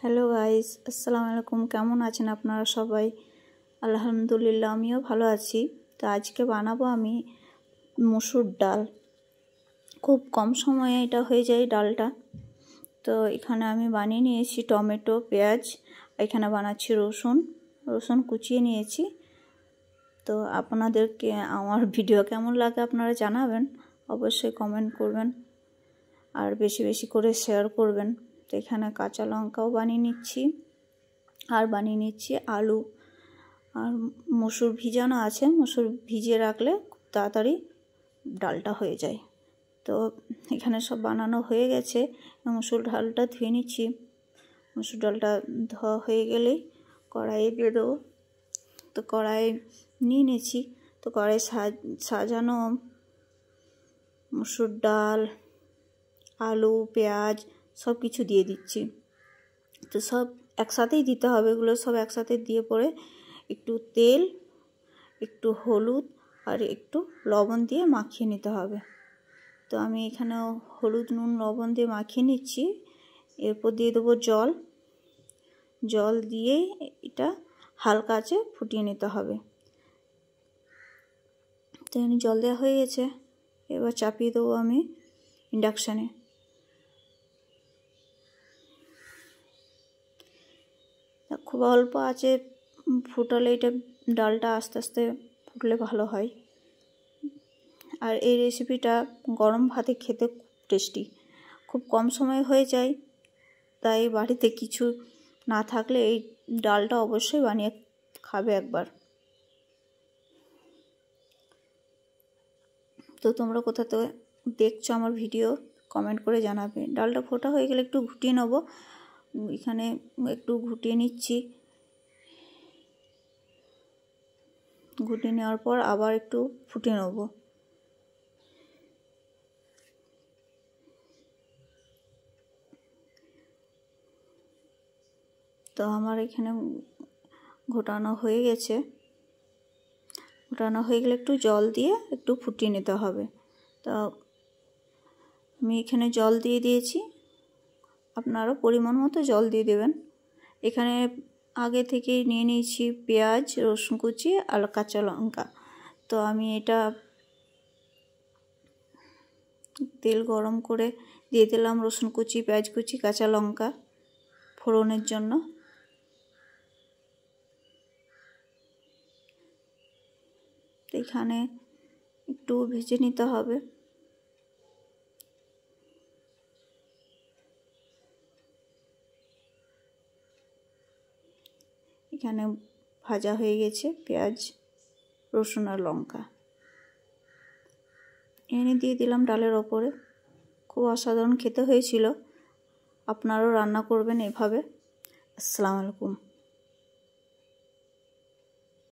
Hello guys, আসসালামু আলাইকুম। কেমন আছেন আপনারা সবাই? আলহামদুলিল্লাহ, আমিও ভালো আছি। তো আজকে বানাবো আমি মসুর ডাল। খুব কম সময়ে এটা হয়ে যায় ডালটা। তো এখানে আমি বানিয়ে নিয়েছি টমেটো, পেঁয়াজ, এখানে বানাচ্ছি রসুন কুচিয়ে নিয়েছি। তো আপনাদেরকে আমার ভিডিও কেমন লাগে আপনারা জানাবেন, অবশ্যই কমেন্ট করবেন আর বেশি বেশি করে শেয়ার করবেন। তো এখানে কাঁচা লঙ্কাও বানিয়ে নিচ্ছি আলু আর মসুর ভিজানো আছে। মসুর ভিজিয়ে রাখলে খুব তাড়াতাড়ি ডালটা হয়ে যায়। তো এখানে সব বানানো হয়ে গেছে। মসুর ডালটা ধুয়ে নিচ্ছি। মসুর ডালটা ধোয়া হয়ে গেলেই কড়াইয়ে দিয়ে দেবো। তো কড়াই নিয়ে নিয়েছি। তো কড়াই সাজানো মসুর ডাল, আলু, পেঁয়াজ সব কিছু দিয়ে দিচ্ছি। তো সব একসাথেই দিতে হবে, এগুলো সব একসাথে দিয়ে পরে একটু তেল, একটু হলুদ আর একটু লবণ দিয়ে মাখিয়ে নিতে হবে। তো আমি এখানে হলুদ, নুন, লবণ দিয়ে মাখিয়ে নিচ্ছি। এরপর দিয়ে দেবো জল দিয়ে এটা হালকা আঁচে ফুটিয়ে নিতে হবে। তো এখানে জল দেওয়া হয়ে গেছে। এবার চাপিয়ে দেবো আমি ইন্ডাকশানে। খুব অল্প আঁচে ফুটালে এটা ডালটা আস্তে আস্তে ফুটলে ভালো হয়। আর এই রেসিপিটা গরম ভাতে খেতে খুব টেস্টি, খুব কম সময় হয়ে যায়। তাই বাড়িতে কিছু না থাকলে এই ডালটা অবশ্যই বানিয়ে খাবে একবার। তো তোমরা কোথা থেকে দেখছো আমার ভিডিও কমেন্ট করে জানাবে। ডালটা ফোটা হয়ে গেলে একটু ঘুটিয়ে নেবো। এখানে একটু ঘুটিয়ে নিচ্ছি। ঘুটিয়ে নেওয়ার পর আবার একটু ফুটিয়ে নেব। তো আমার এখানে ঘোটানো হয়ে গেছে। ঘোটানো হয়ে গেলে একটু জল দিয়ে একটু ফুটিয়ে নিতে হবে। তো আমি এখানে জল দিয়ে দিয়েছি, আপনারা পরিমাণ মতো জল দিয়ে দেবেন। এখানে আগে থেকেই নিয়ে নিয়েছি পেঁয়াজ, রসুন কুচি আর কাঁচা লঙ্কা। তো আমি এটা তেল গরম করে দিয়ে দিলাম রসুন কুচি, পেঁয়াজ কুচি, কাঁচা লঙ্কা ফোড়নের জন্য। তো এখানে একটু ভেজে নিতে হবে। এখানে ভাজা হয়ে গেছে পেঁয়াজ, রসুন আর লঙ্কা। এনে দিয়ে দিলাম ডালের ওপরে। খুব অসাধারণ খেতে হয়েছিল। আপনারাও রান্না করবেন এভাবে। আসসালামু আলাইকুম।